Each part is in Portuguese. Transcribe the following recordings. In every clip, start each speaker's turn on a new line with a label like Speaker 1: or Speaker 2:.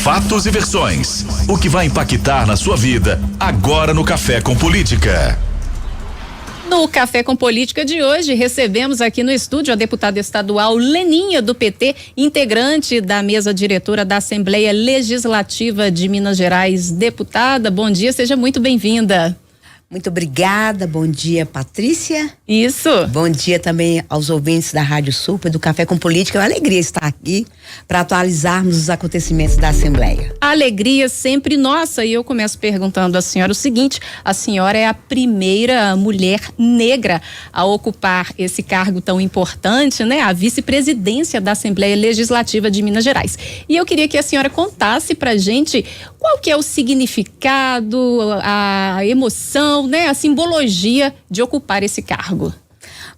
Speaker 1: Fatos e versões. O que vai impactar na sua vida agora no Café com Política.
Speaker 2: No Café com Política de hoje, recebemos aqui no estúdio a deputada estadual Leninha, do PT, integrante da mesa diretora da Assembleia Legislativa de Minas Gerais. Deputada, bom dia, seja muito bem-vinda.
Speaker 3: Muito obrigada, bom dia, Patrícia.
Speaker 2: Isso.
Speaker 3: Bom dia também aos ouvintes da Rádio Super, do Café com Política. É uma alegria estar aqui para atualizarmos os acontecimentos da Assembleia.
Speaker 2: A alegria sempre nossa, e eu começo perguntando à senhora o seguinte: a senhora é a primeira mulher negra a ocupar esse cargo tão importante, né? A vice-presidência da Assembleia Legislativa de Minas Gerais. E eu queria que a senhora contasse pra gente qual que é o significado, a emoção, né? A simbologia de ocupar esse cargo.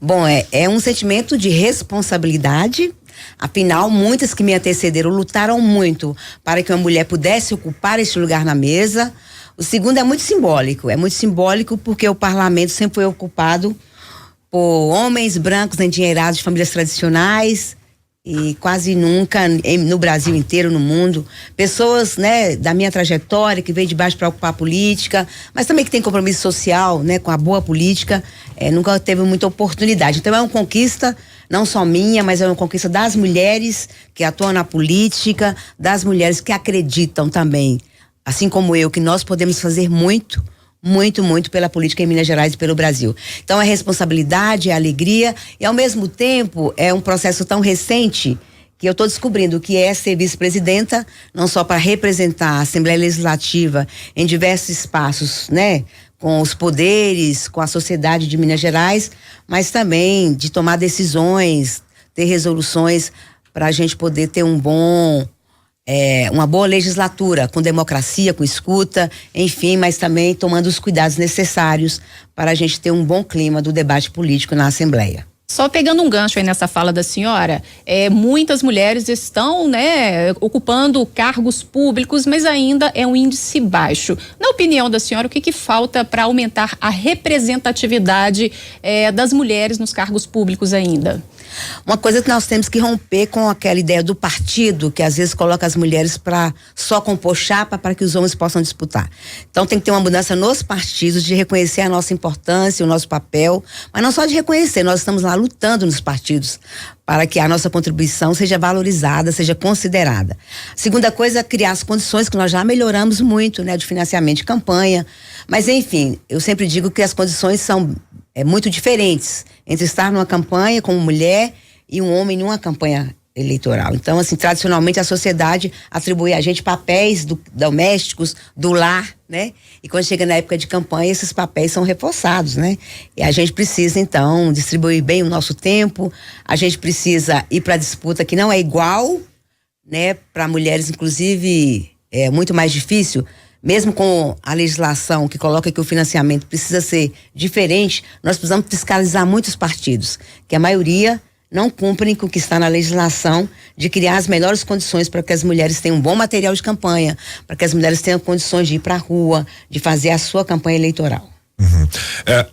Speaker 3: Bom, é um sentimento de responsabilidade. Afinal, muitas que me antecederam lutaram muito para que uma mulher pudesse ocupar esse lugar na mesa. O segundo é muito simbólico porque o parlamento sempre foi ocupado por homens brancos endinheirados de famílias tradicionais e quase nunca no Brasil inteiro, no mundo, pessoas, né, da minha trajetória que veio de baixo para ocupar a política, mas também que tem compromisso social, né, com a boa política, nunca teve muita oportunidade. Então é uma conquista não só minha, mas é uma conquista das mulheres que atuam na política, das mulheres que acreditam também, assim como eu, que nós podemos fazer muito pela política em Minas Gerais e pelo Brasil. Então é responsabilidade, é alegria e ao mesmo tempo é um processo tão recente que eu estou descobrindo o que é ser vice-presidenta, não só para representar a Assembleia Legislativa em diversos espaços, né? Com os poderes, com a sociedade de Minas Gerais, mas também de tomar decisões, ter resoluções para a gente poder ter uma boa legislatura, com democracia, com escuta, enfim, mas também tomando os cuidados necessários para a gente ter um bom clima do debate político na Assembleia.
Speaker 2: Só pegando um gancho aí nessa fala da senhora, muitas mulheres estão, né, ocupando cargos públicos, mas ainda é um índice baixo. Na opinião da senhora, o que falta para aumentar a representatividade das mulheres nos cargos públicos ainda?
Speaker 3: Uma coisa que nós temos que romper com aquela ideia do partido, que às vezes coloca as mulheres para só compor chapa para que os homens possam disputar. Então tem que ter uma mudança nos partidos, de reconhecer a nossa importância, o nosso papel, mas não só de reconhecer, nós estamos lá lutando nos partidos para que a nossa contribuição seja valorizada, seja considerada. Segunda coisa, criar as condições que nós já melhoramos muito, né, de financiamento de campanha, mas enfim, eu sempre digo que as condições são muito diferentes entre estar numa campanha como mulher e um homem numa campanha eleitoral. Então, assim, tradicionalmente a sociedade atribui a gente papéis domésticos, do lar, né? E quando chega na época de campanha, esses papéis são reforçados, né? E a gente precisa, então, distribuir bem o nosso tempo, a gente precisa ir para a disputa que não é igual, né? Para mulheres, inclusive, é muito mais difícil. Mesmo com a legislação que coloca que o financiamento precisa ser diferente, nós precisamos fiscalizar muitos partidos, que a maioria não cumprem com o que está na legislação de criar as melhores condições para que as mulheres tenham um bom material de campanha, para que as mulheres tenham condições de ir para a rua, de fazer a sua campanha eleitoral.
Speaker 4: Uhum.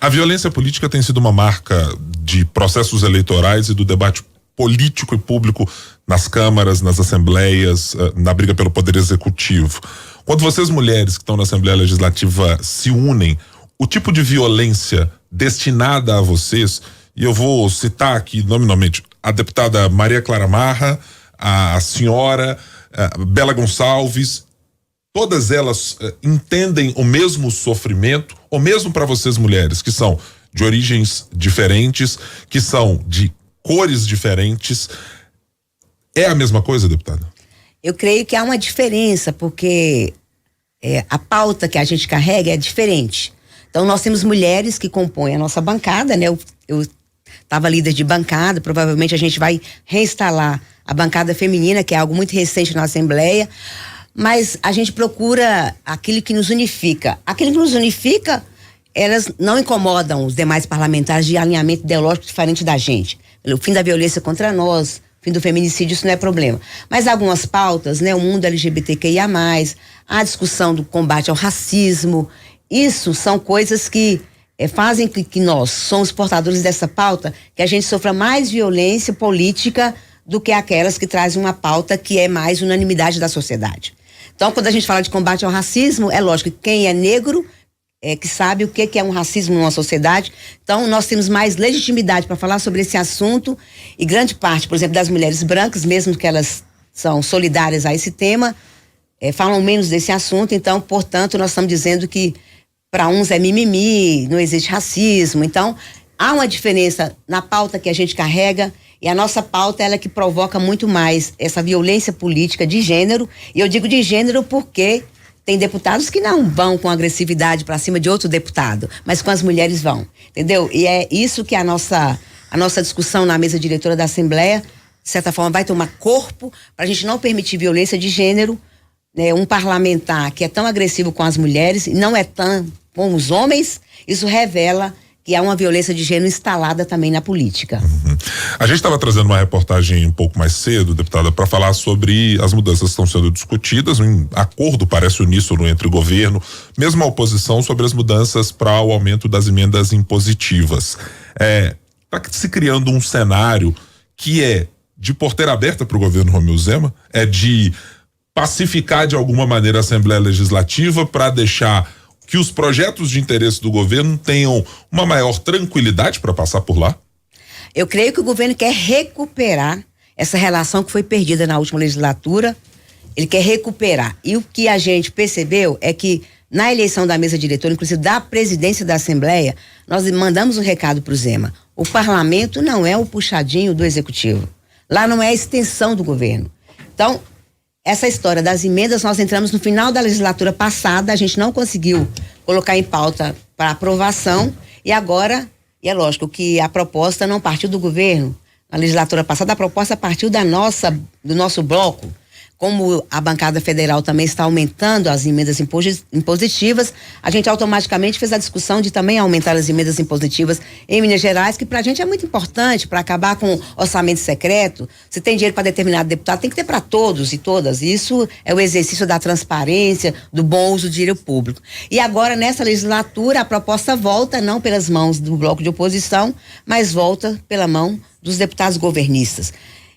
Speaker 4: A violência política tem sido uma marca de processos eleitorais e do debate político e público nas câmaras, nas assembleias, na briga pelo poder executivo. Quando vocês, mulheres que estão na Assembleia Legislativa, se unem, o tipo de violência destinada a vocês, e eu vou citar aqui nominalmente a deputada Maria Clara Marra, a senhora Bela Gonçalves, todas elas entendem o mesmo sofrimento, ou mesmo para vocês, mulheres, que são de origens diferentes, que são de cores diferentes, é a mesma coisa, deputada?
Speaker 3: Eu creio que há uma diferença, porque a pauta que a gente carrega é diferente. Então, nós temos mulheres que compõem a nossa bancada, né? Eu estava líder de bancada, provavelmente a gente vai reinstalar a bancada feminina, que é algo muito recente na Assembleia, mas a gente procura aquilo que nos unifica. Aquilo que nos unifica, elas não incomodam os demais parlamentares de alinhamento ideológico diferente da gente. O fim da violência contra nós, fim do feminicídio, isso não é problema. Mas algumas pautas, né? O mundo LGBTQIA+, a discussão do combate ao racismo, isso são coisas que fazem que nós somos portadores dessa pauta, que a gente sofra mais violência política do que aquelas que trazem uma pauta que é mais unanimidade da sociedade. Então, quando a gente fala de combate ao racismo, é lógico que quem é negro que sabe o que é um racismo numa sociedade. Então, nós temos mais legitimidade para falar sobre esse assunto, e grande parte, por exemplo, das mulheres brancas, mesmo que elas são solidárias a esse tema, falam menos desse assunto. Então, portanto, nós estamos dizendo que para uns é mimimi, não existe racismo. Então, há uma diferença na pauta que a gente carrega, e a nossa pauta é ela que provoca muito mais essa violência política de gênero. E eu digo de gênero porque tem deputados que não vão com agressividade para cima de outro deputado, mas com as mulheres vão, entendeu? E é isso que a nossa discussão na mesa diretora da Assembleia, de certa forma, vai tomar corpo para a gente não permitir violência de gênero, né? Um parlamentar que é tão agressivo com as mulheres e não é tão com os homens, isso revela que há uma violência de gênero instalada também na política.
Speaker 4: A gente estava trazendo uma reportagem um pouco mais cedo, deputada, para falar sobre as mudanças que estão sendo discutidas, um acordo parece uníssono entre o governo, mesmo a oposição, sobre as mudanças para o aumento das emendas impositivas. Está se criando um cenário que é de porteira aberta para o governo Romeu Zema, é de pacificar de alguma maneira a Assembleia Legislativa para deixar que os projetos de interesse do governo tenham uma maior tranquilidade para passar por lá?
Speaker 3: Eu creio que o governo quer recuperar essa relação que foi perdida na última legislatura. Ele quer recuperar. E o que a gente percebeu é que na eleição da mesa diretora, inclusive da presidência da Assembleia, nós mandamos um recado para o Zema. O parlamento não é o puxadinho do executivo. Lá não é a extensão do governo. Então, essa história das emendas, nós entramos no final da legislatura passada, a gente não conseguiu colocar em pauta para aprovação, e agora, e é lógico que a proposta não partiu do governo. Na legislatura passada, a proposta partiu do nosso bloco. Como a bancada federal também está aumentando as emendas impositivas, a gente automaticamente fez a discussão de também aumentar as emendas impositivas em Minas Gerais, que pra gente é muito importante para acabar com orçamento secreto. Se tem dinheiro para determinado deputado, tem que ter para todos e todas. Isso é o exercício da transparência, do bom uso do dinheiro público. E agora, nessa legislatura, a proposta volta não pelas mãos do bloco de oposição, mas volta pela mão dos deputados governistas.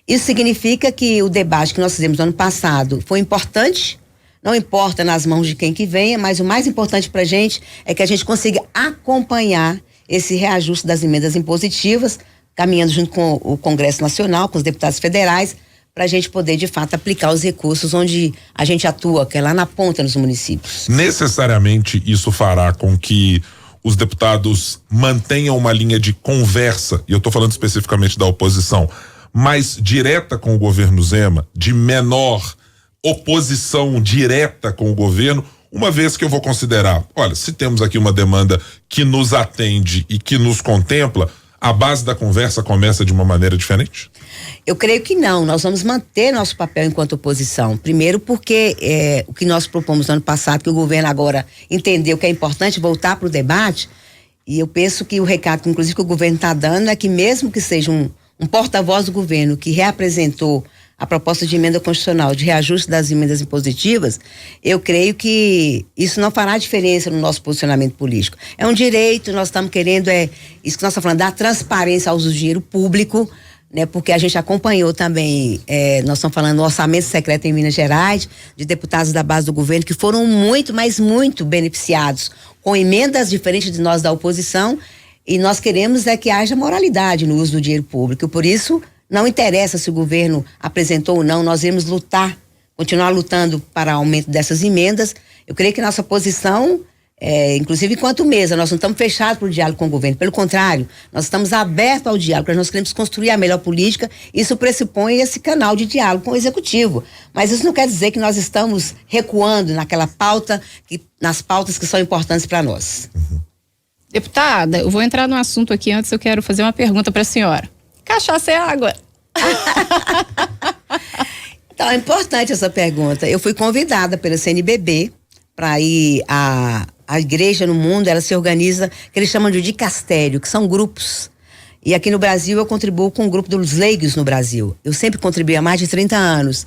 Speaker 3: Isso significa que o debate que nós fizemos no ano passado foi importante, não importa nas mãos de quem que venha, mas o mais importante para a gente é que a gente consiga acompanhar esse reajuste das emendas impositivas, caminhando junto com o Congresso Nacional, com os deputados federais, para a gente poder, de fato, aplicar os recursos onde a gente atua, que é lá na ponta nos municípios.
Speaker 4: Necessariamente isso fará com que os deputados mantenham uma linha de conversa, e eu estou falando especificamente da oposição, mais direta com o governo Zema, de menor oposição direta com o governo, uma vez que eu vou considerar, olha, se temos aqui uma demanda que nos atende e que nos contempla, a base da conversa começa de uma maneira diferente?
Speaker 3: Eu creio que não, nós vamos manter nosso papel enquanto oposição. Primeiro porque o que nós propomos no ano passado, que o governo agora entendeu que é importante voltar para o debate, e eu penso que o recado que inclusive que o governo está dando é que mesmo que seja um porta-voz do governo que reapresentou a proposta de emenda constitucional de reajuste das emendas impositivas, eu creio que isso não fará diferença no nosso posicionamento político. É um direito, nós estamos querendo, isso que nós estamos falando, dar transparência ao uso do dinheiro público, né? Porque a gente acompanhou também, nós estamos falando do orçamento secreto em Minas Gerais, de deputados da base do governo que foram muito, mas muito beneficiados com emendas diferentes de nós da oposição. E nós queremos que haja moralidade no uso do dinheiro público. Por isso, não interessa se o governo apresentou ou não, nós iremos lutar, continuar lutando para aumento dessas emendas. Eu creio que nossa posição, inclusive enquanto mesa, nós não estamos fechados para o diálogo com o governo. Pelo contrário, nós estamos abertos ao diálogo, porque nós queremos construir a melhor política. Isso pressupõe esse canal de diálogo com o executivo. Mas isso não quer dizer que nós estamos recuando naquela pauta, nas pautas que são importantes para nós.
Speaker 2: Deputada, eu vou entrar no assunto aqui, antes eu quero fazer uma pergunta para a senhora. Cachaça é água?
Speaker 3: Então, é importante essa pergunta. Eu fui convidada pela CNBB para ir a igreja no mundo, ela se organiza, que eles chamam de dicastério, que são grupos. E aqui no Brasil eu contribuo com o grupo dos leigos no Brasil. Eu sempre contribuí há mais de 30 anos.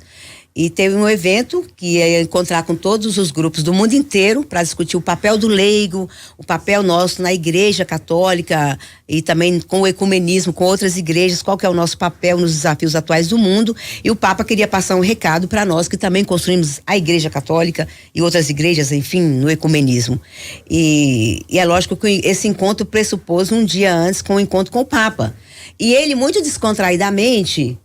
Speaker 3: E teve um evento que ia encontrar com todos os grupos do mundo inteiro para discutir o papel do leigo, o papel nosso na Igreja Católica e também com o ecumenismo, com outras igrejas, qual que é o nosso papel nos desafios atuais do mundo. E o Papa queria passar um recado para nós que também construímos a Igreja Católica e outras igrejas, enfim, no ecumenismo. E é lógico que esse encontro pressupôs um dia antes com o encontro com o Papa. E ele, muito descontraidamente,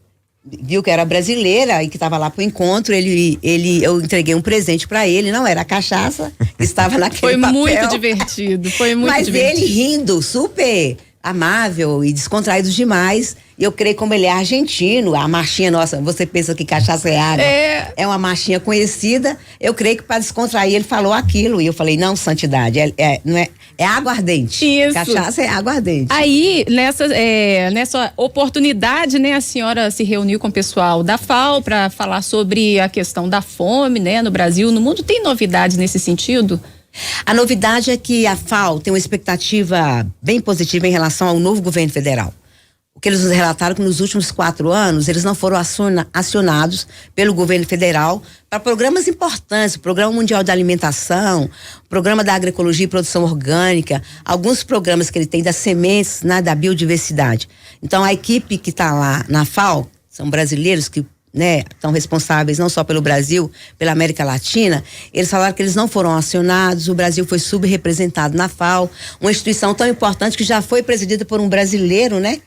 Speaker 3: viu que era brasileira e que estava lá pro encontro, eu entreguei um presente para ele, não era a cachaça, estava naquele papel.
Speaker 2: Foi muito divertido, foi muito
Speaker 3: Mas
Speaker 2: divertido.
Speaker 3: ele rindo, super amável e descontraído demais. E eu creio como ele é argentino, a marchinha nossa, você pensa que cachaça é água, é uma marchinha conhecida. Eu creio que para descontrair ele falou aquilo e eu falei, não, santidade, não é aguardente.
Speaker 2: Isso.
Speaker 3: Cachaça é aguardente.
Speaker 2: Aí, nessa oportunidade, né, a senhora se reuniu com o pessoal da FAO para falar sobre a questão da fome, né, no Brasil, no mundo. Tem novidades nesse sentido?
Speaker 3: A novidade é que a FAO tem uma expectativa bem positiva em relação ao novo governo federal. O que eles nos relataram que nos últimos 4 anos eles não foram acionados pelo governo federal para programas importantes, o Programa Mundial da Alimentação, o Programa da Agroecologia e Produção Orgânica, alguns programas que ele tem das sementes, né, da biodiversidade. Então a equipe que está lá na FAO, são brasileiros que, né, estão responsáveis não só pelo Brasil, pela América Latina, eles falaram que eles não foram acionados, o Brasil foi subrepresentado na FAO, uma instituição tão importante que já foi presidida por um brasileiro, né,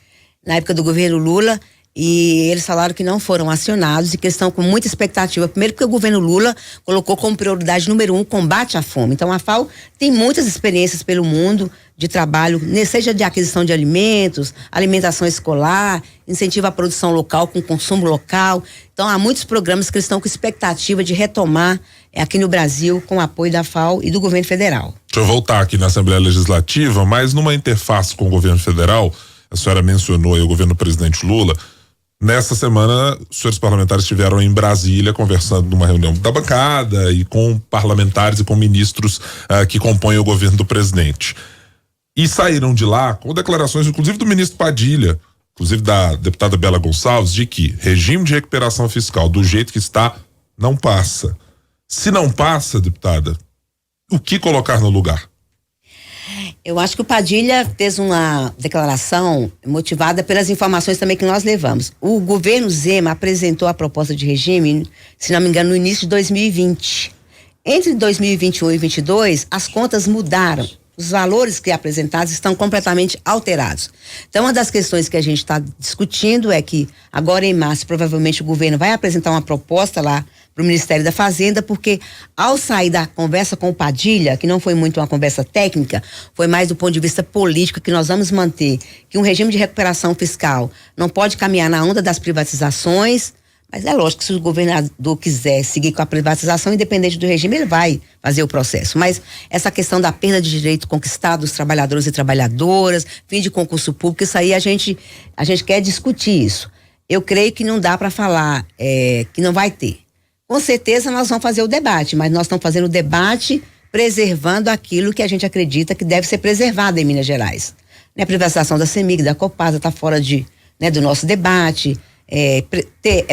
Speaker 3: na época do governo Lula, e eles falaram que não foram acionados e que eles estão com muita expectativa. Primeiro porque o governo Lula colocou como prioridade número 1 o combate à fome. Então a FAO tem muitas experiências pelo mundo de trabalho, seja de aquisição de alimentos, alimentação escolar, incentivo à produção local com consumo local. Então há muitos programas que eles estão com expectativa de retomar aqui no Brasil com o apoio da FAO e do governo federal.
Speaker 4: Deixa eu voltar aqui na Assembleia Legislativa, mas numa interface com o governo federal, a senhora mencionou aí o governo do presidente Lula. Nessa semana, os senhores parlamentares estiveram em Brasília conversando numa reunião da bancada e com parlamentares e com ministros que compõem o governo do presidente. E saíram de lá com declarações, inclusive do ministro Padilha, inclusive da deputada Bela Gonçalves, de que regime de recuperação fiscal do jeito que está não passa. Se não passa, deputada, o que colocar no lugar?
Speaker 3: Eu acho que o Padilha fez uma declaração motivada pelas informações também que nós levamos. O governo Zema apresentou a proposta de regime, se não me engano, no início de 2020. Entre 2021 e 2022, as contas mudaram. Os valores que apresentados estão completamente alterados. Então, uma das questões que a gente está discutindo é que agora em março, provavelmente o governo vai apresentar uma proposta lá para o Ministério da Fazenda, porque ao sair da conversa com o Padilha, que não foi muito uma conversa técnica, foi mais do ponto de vista político, que nós vamos manter que um regime de recuperação fiscal não pode caminhar na onda das privatizações, mas é lógico que se o governador quiser seguir com a privatização, independente do regime, ele vai fazer o processo. Mas essa questão da perda de direito conquistado dos trabalhadores e trabalhadoras, fim de concurso público, isso aí a gente quer discutir isso. Eu creio que não dá para falar que não vai ter. Com certeza nós vamos fazer o debate, mas nós estamos fazendo o debate preservando aquilo que a gente acredita que deve ser preservado em Minas Gerais. A privatização da CEMIG, da Copasa, está fora do nosso debate.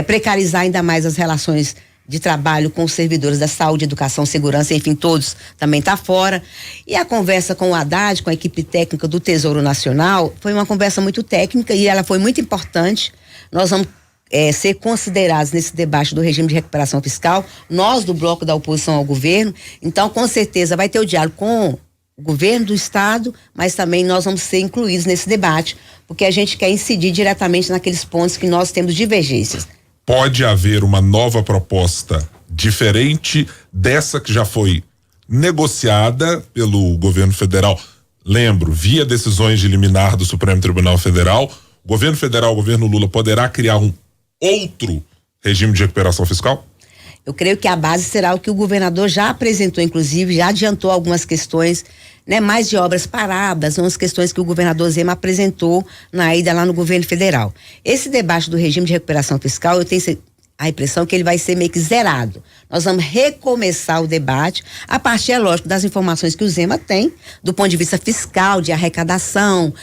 Speaker 3: Precarizar ainda mais as relações de trabalho com os servidores da saúde, educação, segurança, enfim, todos também está fora. E a conversa com o Haddad, com a equipe técnica do Tesouro Nacional, foi uma conversa muito técnica e ela foi muito importante. Nós vamos ser considerados nesse debate do regime de recuperação fiscal, nós do bloco da oposição ao governo. Então, com certeza, vai ter o diálogo com o governo do estado, mas também nós vamos ser incluídos nesse debate, porque a gente quer incidir diretamente naqueles pontos que nós temos divergências.
Speaker 4: Pode haver uma nova proposta diferente dessa que já foi negociada pelo governo federal, lembro, via decisões de liminar do Supremo Tribunal Federal. O governo federal, o governo Lula, poderá criar um outro regime de recuperação fiscal?
Speaker 3: Eu creio que a base será o que o governador já apresentou, inclusive, já adiantou algumas questões, mais de obras paradas, umas questões que o governador Zema apresentou na ida lá no governo federal. Esse debate do regime de recuperação fiscal, eu tenho a impressão que ele vai ser meio que zerado. Nós vamos recomeçar o debate a partir, é lógico, das informações que o Zema tem, do ponto de vista fiscal, de arrecadação,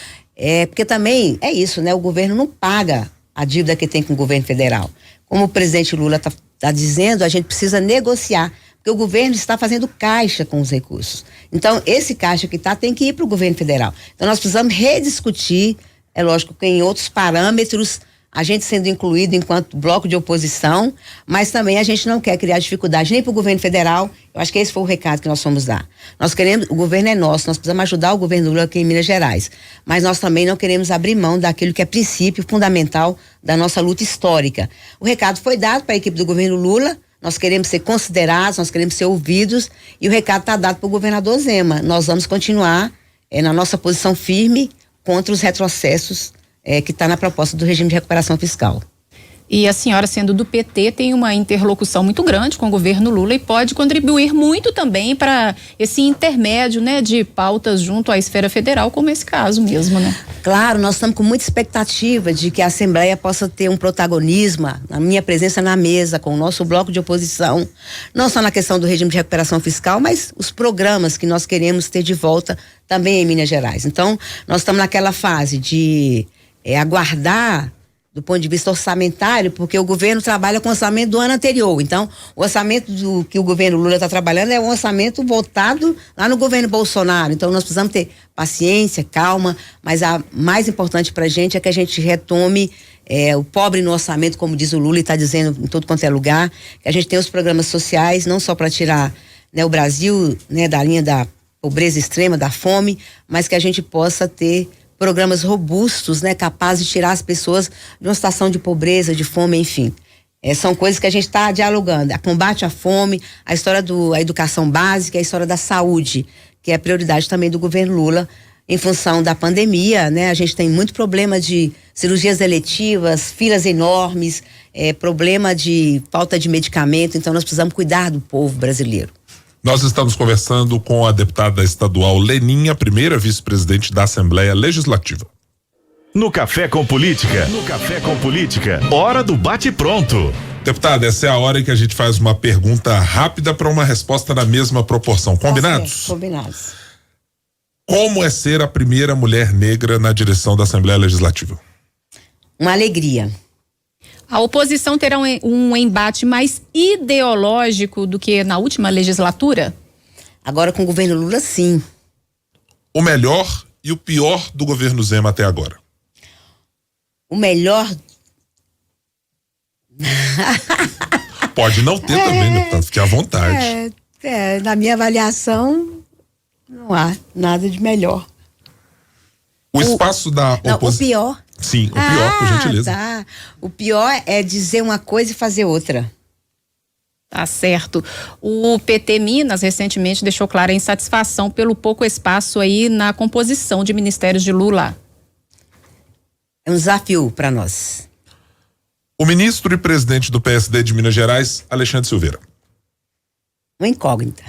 Speaker 3: porque também é isso, o governo não paga a dívida que tem com o governo federal. Como o presidente Lula está está dizendo, a gente precisa negociar, porque o governo está fazendo caixa com os recursos. Então, esse caixa que tem que ir para o governo federal. Então, nós precisamos rediscutir, é lógico que em outros parâmetros, a gente sendo incluído enquanto bloco de oposição, mas também a gente não quer criar dificuldade nem para o governo federal. Eu acho que esse foi o recado que nós fomos dar. Nós queremos, o governo é nosso, nós precisamos ajudar o governo Lula aqui em Minas Gerais, mas nós também não queremos abrir mão daquilo que é princípio fundamental da nossa luta histórica. O recado foi dado para a equipe do governo Lula, nós queremos ser considerados, nós queremos ser ouvidos, e o recado está dado para o governador Zema. Nós vamos continuar na nossa posição firme contra os retrocessos que está na proposta do regime de recuperação fiscal.
Speaker 2: E a senhora, sendo do PT, tem uma interlocução muito grande com o governo Lula e pode contribuir muito também para esse intermédio, né, de pautas junto à esfera federal, como esse caso mesmo, né?
Speaker 3: Claro, nós estamos com muita expectativa de que a Assembleia possa ter um protagonismo, a minha presença na mesa com o nosso bloco de oposição, não só na questão do regime de recuperação fiscal, mas os programas que nós queremos ter de volta também em Minas Gerais. Então, nós estamos naquela fase de aguardar do ponto de vista orçamentário, porque o governo trabalha com o orçamento do ano anterior. Então, o orçamento que o governo Lula está trabalhando é um orçamento voltado lá no governo Bolsonaro. Então, nós precisamos ter paciência, calma, mas a mais importante para a gente é que a gente retome o pobre no orçamento, como diz o Lula e está dizendo em todo quanto é lugar, que a gente tem os programas sociais, não só para tirar, né, o Brasil, né, da linha da pobreza extrema, da fome, mas que a gente possa ter programas robustos, né, capazes de tirar as pessoas de uma situação de pobreza, de fome, enfim. São coisas que a gente está dialogando. A combate à fome, a história da educação básica, a história da saúde, que é a prioridade também do governo Lula, em função da pandemia, né? A gente tem muito problema de cirurgias eletivas, filas enormes, problema de falta de medicamento, então nós precisamos cuidar do povo brasileiro.
Speaker 4: Nós estamos conversando com a deputada estadual Leninha, primeira vice-presidente da Assembleia Legislativa.
Speaker 1: No Café com Política, hora do bate-pronto.
Speaker 4: Deputada, essa é a hora em que a gente faz uma pergunta rápida para uma resposta na mesma proporção. Combinados?
Speaker 3: Combinados.
Speaker 4: Como é ser a primeira mulher negra na direção da Assembleia Legislativa?
Speaker 3: Uma alegria.
Speaker 2: A oposição terá um embate mais ideológico do que na última legislatura?
Speaker 3: Agora com o governo Lula, sim.
Speaker 4: O melhor e o pior do governo Zema até agora?
Speaker 3: O melhor...
Speaker 4: Pode não ter também, deputado, fique à vontade.
Speaker 3: Na minha avaliação, não há nada de melhor.
Speaker 4: O espaço da oposição...
Speaker 3: Não, o pior...
Speaker 4: Sim, o pior, por gentileza.
Speaker 3: Tá. O pior é dizer uma coisa e fazer outra.
Speaker 2: Tá certo. O PT Minas recentemente deixou clara a insatisfação pelo pouco espaço aí na composição de ministérios de Lula.
Speaker 3: É um desafio para nós.
Speaker 4: O ministro e presidente do PSD de Minas Gerais, Alexandre Silveira.
Speaker 3: Uma incógnita.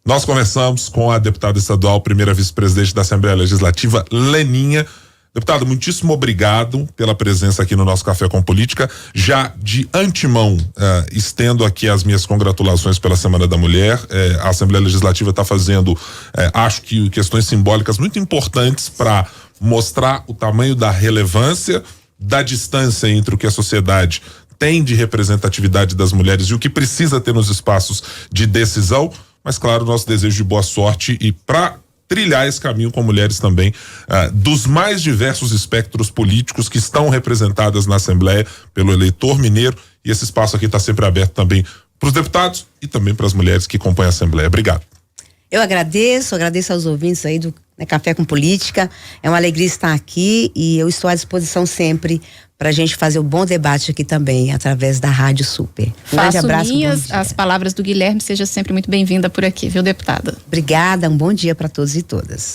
Speaker 4: Nós conversamos com a deputada estadual, primeira vice-presidente da Assembleia Legislativa, Leninha. Deputado, muitíssimo obrigado pela presença aqui no nosso Café com Política. Já de antemão, estendo aqui as minhas congratulações pela Semana da Mulher. A Assembleia Legislativa está fazendo, acho que questões simbólicas muito importantes para mostrar o tamanho da relevância, da distância entre o que a sociedade tem de representatividade das mulheres e o que precisa ter nos espaços de decisão. Mas, claro, nosso desejo de boa sorte e para trilhar esse caminho com mulheres também, dos mais diversos espectros políticos que estão representadas na Assembleia pelo eleitor mineiro, e esse espaço aqui está sempre aberto também para os deputados e também para as mulheres que compõem a Assembleia. Obrigado.
Speaker 3: Eu agradeço aos ouvintes aí do Café com Política. É uma alegria estar aqui e eu estou à disposição sempre para a gente fazer um bom debate aqui também, através da Rádio Super. Um grande abraço.
Speaker 2: Minhas as palavras do Guilherme, seja sempre muito bem-vinda por aqui, viu, deputada?
Speaker 3: Obrigada, um bom dia para todos e todas.